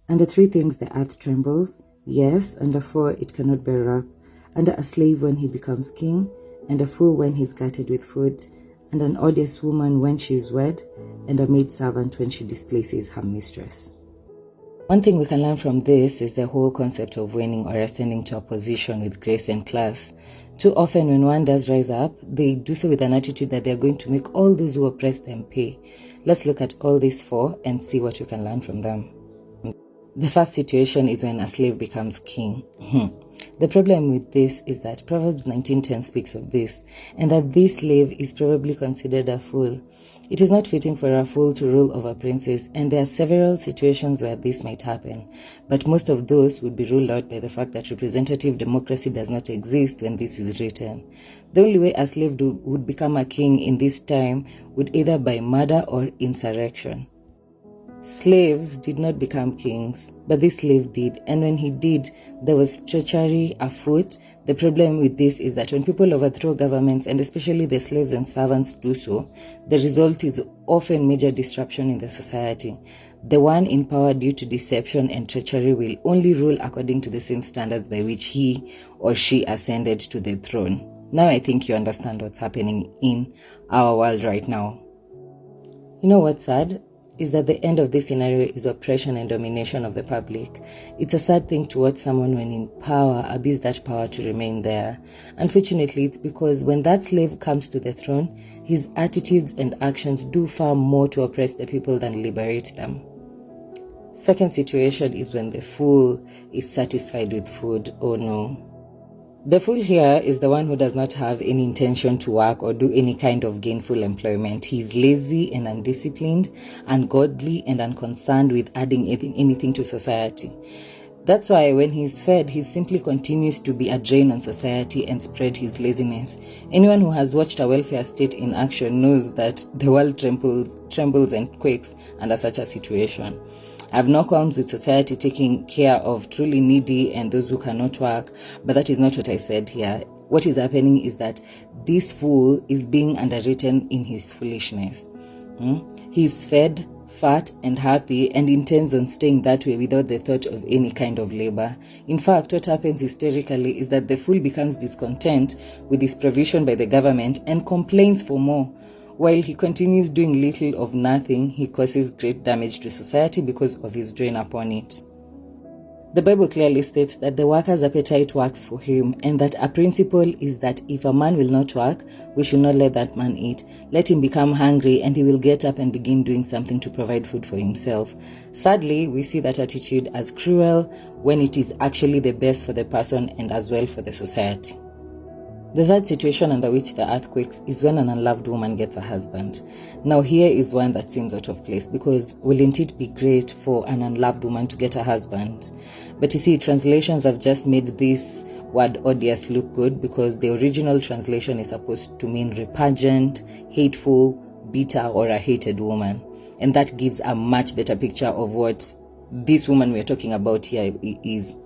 Under 3 things the earth trembles, yes, under 4 it cannot bear up, under a slave when he becomes king, and a fool when he's glutted with food, and an odious woman when she is wed, and a maidservant when she displaces her mistress. One thing we can learn from this is the whole concept of winning or ascending to a position with grace and class. Too often when one does rise up, they do so with an attitude that they're going to make all those who oppress them pay. Let's look at all these 4 and see what we can learn from them. The first situation is when a slave becomes king. The problem with this is that Proverbs 19:10 speaks of this, and that this slave is probably considered a fool. It is not fitting for a fool to rule over princes, and there are several situations where this might happen, but most of those would be ruled out by the fact that representative democracy does not exist when this is written. The only way a slave would become a king in this time would either by murder or insurrection. Slaves did not become kings, but this slave did, and when he did, there was treachery afoot. The problem with this is that when people overthrow governments, and especially the slaves and servants do so, the result is often major disruption in the society. The one in power due to deception and treachery will only rule according to the same standards by which he or she ascended to the throne. Now I think you understand what's happening in our world right now. You know what's sad? Is that the end of this scenario is oppression and domination of the public. It's a sad thing to watch someone when in power abuse that power to remain there. Unfortunately, it's because when that slave comes to the throne, his attitudes and actions do far more to oppress the people than liberate them. Second situation is when the fool is satisfied with food. Oh no. The fool here is the one who does not have any intention to work or do any kind of gainful employment. He is lazy and undisciplined, ungodly and unconcerned with adding anything to society. That's why when he's fed, he simply continues to be a drain on society and spread his laziness. Anyone who has watched a welfare state in action knows that the world trembles and quakes under such a situation. I have no qualms with society taking care of truly needy and those who cannot work, but that is not what I said here. What is happening is that this fool is being underwritten in his foolishness. He is fed, fat and happy and intends on staying that way without the thought of any kind of labor. In fact, what happens historically is that the fool becomes discontent with his provision by the government and complains for more. While he continues doing little of nothing, he causes great damage to society because of his drain upon it. The Bible clearly states that the worker's appetite works for him, and that a principle is that if a man will not work, we should not let that man eat. Let him become hungry and he will get up and begin doing something to provide food for himself. Sadly, we see that attitude as cruel when it is actually the best for the person and as well for the society. The third situation under which the earth quakes is when an unloved woman gets a husband. Now here is one that seems out of place, because wouldn't it be great for an unloved woman to get a husband? But you see, translations have just made this word odious look good, because the original translation is supposed to mean repugnant, hateful, bitter, or a hated woman. And that gives a much better picture of what this woman we're talking about here is.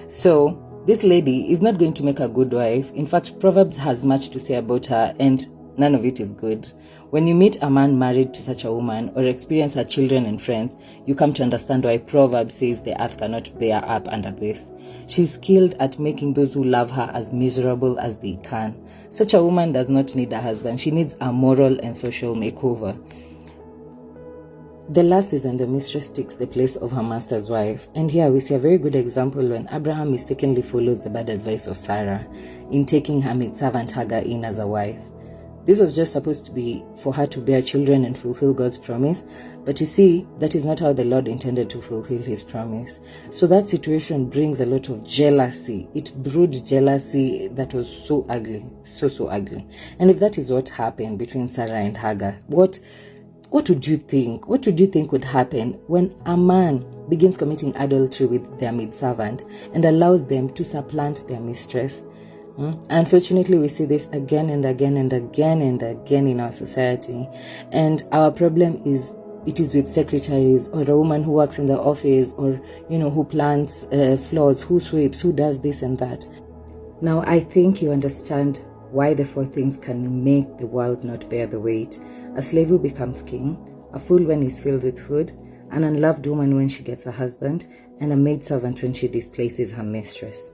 So this lady is not going to make a good wife. In fact, Proverbs has much to say about her, and none of it is good. When you meet a man married to such a woman or experience her children and friends, you come to understand why Proverbs says the earth cannot bear up under this. She's skilled at making those who love her as miserable as they can. Such a woman does not need a husband. She needs a moral and social makeover. The last is when the mistress takes the place of her master's wife. And here we see a very good example when Abraham mistakenly follows the bad advice of Sarah in taking her maidservant Hagar in as a wife. This was just supposed to be for her to bear children and fulfill God's promise. But you see, that is not how the Lord intended to fulfill his promise. So that situation brings a lot of jealousy. It brewed jealousy that was so ugly, so ugly. And if that is what happened between Sarah and Hagar, what would you think? What would you think would happen when a man begins committing adultery with their maidservant and allows them to supplant their mistress? Unfortunately, we see this again and again and again and again in our society. And our problem is, it is with secretaries or a woman who works in the office, or, who plants floors, who sweeps, who does this and that. Now, I think you understand why the 4 things can make the world not bear the weight. A slave who becomes king, a fool when he's filled with food, an unloved woman when she gets a husband, and a maidservant when she displaces her mistress.